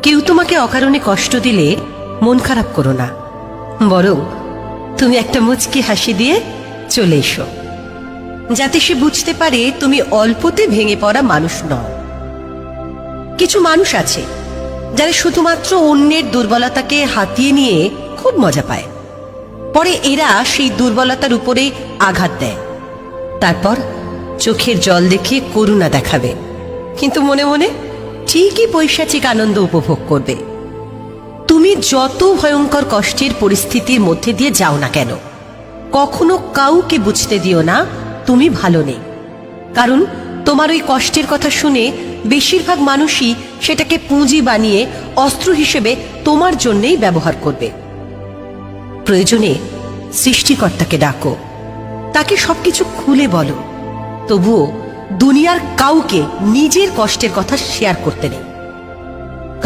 কেউ তোমাকে অকারণে কষ্ট দিলে মন খারাপ করো না, বরং তুমি একটা মুচকি হাসি দিয়ে চলে এসো, যাতে সে বুঝতে পারে তুমি অল্পতে ভেঙে পড়া মানুষ নও। কিছু মানুষ আছে যারা শুধুমাত্র অন্যের দুর্বলতাকে হাতিয়ে নিয়ে খুব মজা পায়। পরে এরা সেই দুর্বলতার উপরে আঘাত দেয়, তারপর চোখের জল দেখে করুণা দেখাবে, কিন্তু মনে মনে ঠিকই পৈশাচিক আনন্দ উপভোগ করবে। তুমি যত ভয়ঙ্কর কষ্টের পরিস্থিতির মধ্যে দিয়ে যাও না কেন, কখনো কাউকে বুঝতে দিও না তুমি ভালো নেই, কারণ তোমার ওই কষ্টের কথা শুনে বেশিরভাগ মানুষই সেটাকে পুঁজি বানিয়ে অস্ত্র হিসেবে তোমার জন্যই ব্যবহার করবে। প্রয়োজনে সৃষ্টিকর্তাকে ডাকো, তাকে সবকিছু খুলে বলো, তবুও দুনিয়ার কাউকে নিজের কষ্টের কথা শেয়ার করতে নেই।